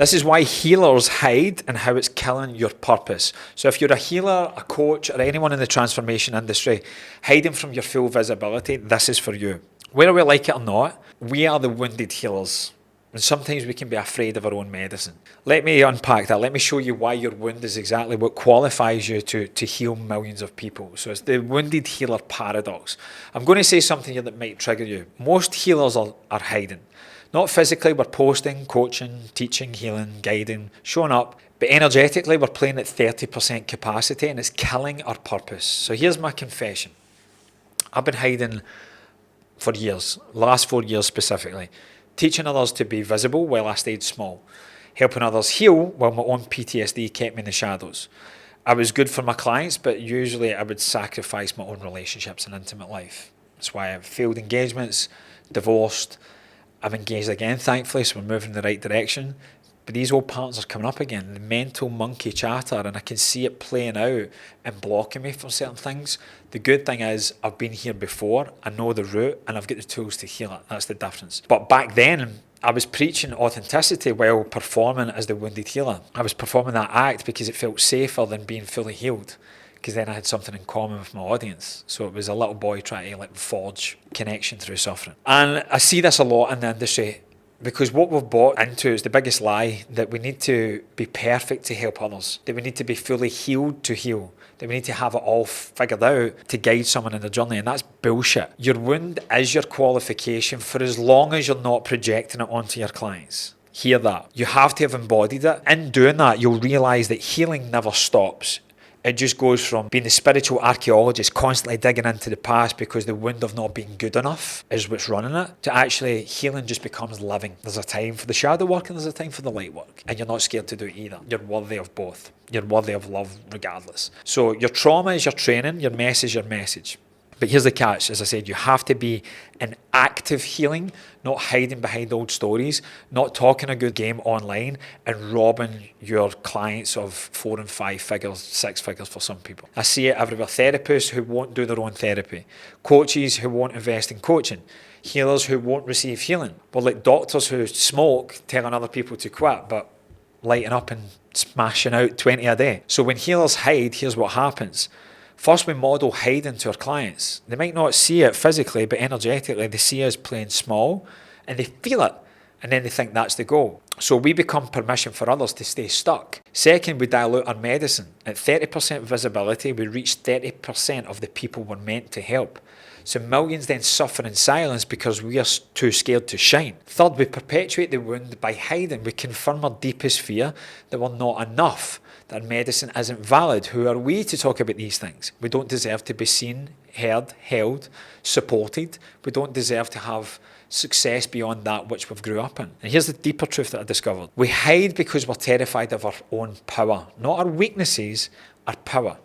This is why healers hide and how it's killing your purpose. So if you're a healer, a coach, or anyone in the transformation industry, hiding from your full visibility, this is for you. Whether we like it or not, we are the wounded healers. And sometimes we can be afraid of our own medicine. Let me unpack that. Let me show you why your wound is exactly what qualifies you to heal millions of people. So it's the wounded healer paradox. I'm going to say something here that might trigger you. Most healers are hiding. Not physically, we're posting, coaching, teaching, healing, guiding, showing up. But energetically, we're playing at 30% capacity and it's killing our purpose. So here's my confession. I've been hiding for years, last 4 years specifically. Teaching others to be visible while I stayed small. Helping others heal while my own PTSD kept me in the shadows. I was good for my clients, but usually I would sacrifice my own relationships and intimate life. That's why I've failed engagements, divorced. I'm engaged again, thankfully, so we're moving in the right direction. But these old patterns are coming up again, the mental monkey chatter, and I can see it playing out and blocking me from certain things. The good thing is I've been here before, I know the route, and I've got the tools to heal it. That's the difference. But back then, I was preaching authenticity while performing as the wounded healer. I was performing that act because it felt safer than being fully healed, because then I had something in common with my audience. So it was a little boy trying to forge connection through suffering. And I see this a lot in the industry, because what we've bought into is the biggest lie, that we need to be perfect to help others, that we need to be fully healed to heal, that we need to have it all figured out to guide someone in their journey, and that's bullshit. Your wound is your qualification for as long as you're not projecting it onto your clients. Hear that. You have to have embodied it. In doing that, you'll realise that healing never stops. It just goes from being the spiritual archaeologist constantly digging into the past because the wound of not being good enough is what's running it, to actually healing just becomes living. There's a time for the shadow work and there's a time for the light work. And you're not scared to do it either. You're worthy of both. You're worthy of love regardless. So your trauma is your training, your mess is your message. But here's the catch, as I said, you have to be in active healing, not hiding behind old stories, not talking a good game online and robbing your clients of 4 and 5 figures, 6 figures for some people. I see it everywhere. Therapists who won't do their own therapy, coaches who won't invest in coaching, healers who won't receive healing. Well, like doctors who smoke telling other people to quit, but lighting up and smashing out 20 a day. So when healers hide, here's what happens. First, we model hiding to our clients. They might not see it physically, but energetically, they see us playing small and they feel it. And then they think that's the goal. So we become permission for others to stay stuck. Second, we dilute our medicine. At 30% visibility, we reach 30% of the people we're meant to help. So millions then suffer in silence because we are too scared to shine. Third, we perpetuate the wound by hiding. We confirm our deepest fear that we're not enough, that medicine isn't valid. Who are we to talk about these things? We don't deserve to be seen, heard, held, supported. We don't deserve to have success beyond that which we've grew up in. And here's the deeper truth that I discovered. We hide because we're terrified of our own power, not our weaknesses, our power.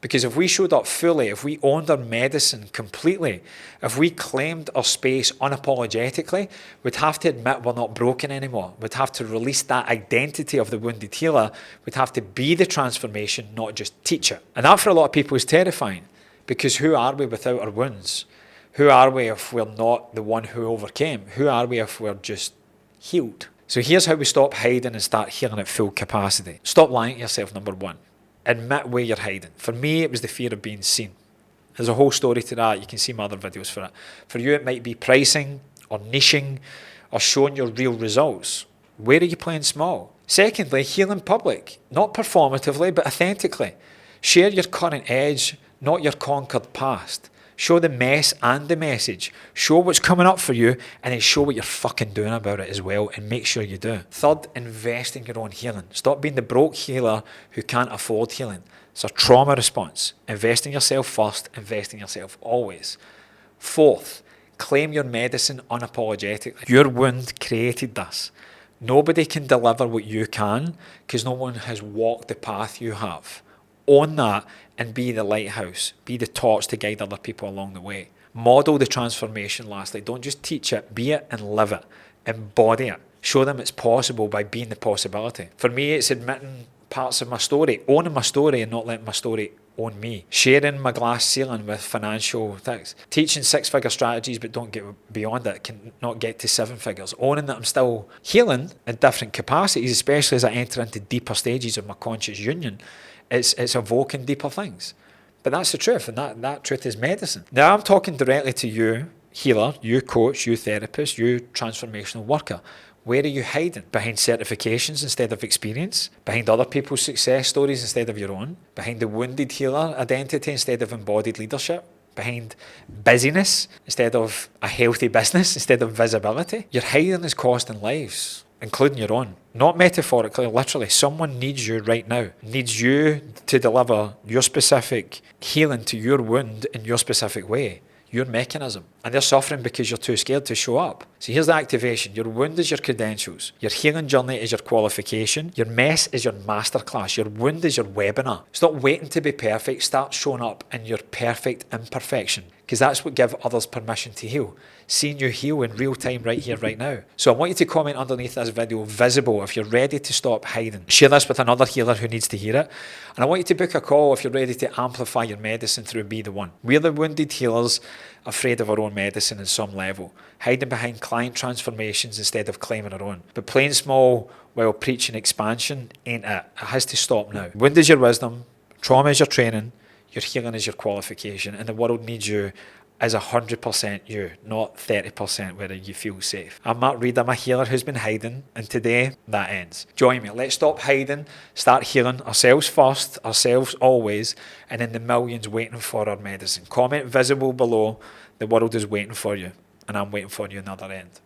Because if we showed up fully, if we owned our medicine completely, if we claimed our space unapologetically, we'd have to admit we're not broken anymore. We'd have to release that identity of the wounded healer. We'd have to be the transformation, not just teach it. And that for a lot of people is terrifying, because who are we without our wounds? Who are we if we're not the one who overcame? Who are we if we're just healed? So here's how we stop hiding and start healing at full capacity. Stop lying to yourself, number one. Admit where you're hiding. For me, it was the fear of being seen. There's a whole story to that. You can see my other videos for it. For you, it might be pricing or niching or showing your real results. Where are you playing small? Secondly, heal in public. Not performatively, but authentically. Share your current edge, not your conquered past. Show the mess and the message. Show what's coming up for you, and then show what you're fucking doing about it as well, and make sure you do. Third, invest in your own healing. Stop being the broke healer who can't afford healing. It's a trauma response. Invest in yourself first, invest in yourself always. Fourth, claim your medicine unapologetically. Your wound created this. Nobody can deliver what you can because no one has walked the path you have. Own that and be the lighthouse. Be the torch to guide other people along the way. Model the transformation lastly. Don't just teach it, be it and live it. Embody it. Show them it's possible by being the possibility. For me, it's admitting parts of my story, owning my story and not letting my story own me. Sharing my glass ceiling with financial things. Teaching 6-figure strategies but don't get beyond it, can not get to 7 figures. Owning that I'm still healing in different capacities, especially as I enter into deeper stages of my conscious union. It's evoking deeper things. But that's the truth, and that truth is medicine. Now I'm talking directly to you, healer, you coach, you therapist, you transformational worker. Where are you hiding? Behind certifications instead of experience? Behind other people's success stories instead of your own? Behind the wounded healer identity instead of embodied leadership? Behind busyness instead of a healthy business, instead of visibility? Your hiding is costing lives, including your own. Not metaphorically, literally. Someone needs you right now. Needs you to deliver your specific healing to your wound in your specific way. Your mechanism. And they're suffering because you're too scared to show up. So here's the activation. Your wound is your credentials. Your healing journey is your qualification. Your mess is your masterclass. Your wound is your webinar. Stop waiting to be perfect. Start showing up in your perfect imperfection. Because that's what gives others permission to heal. Seeing you heal in real time right here, right now. So I want you to comment underneath this video, visible, if you're ready to stop hiding. Share this with another healer who needs to hear it. And I want you to book a call if you're ready to amplify your medicine through Be The One. We're the wounded healers afraid of our own medicine in some level. Hiding behind client transformations instead of claiming our own. But playing small while preaching expansion ain't it. It has to stop now. Wound is your wisdom. Trauma is your training. Your healing is your qualification. And the world needs you as 100% you, not 30% where you feel safe. I'm Mark Reed, I'm a healer who's been hiding, and today that ends. Join me. Let's stop hiding, start healing ourselves first, ourselves always, and then the millions waiting for our medicine. Comment visible below. The world is waiting for you, and I'm waiting for you another end.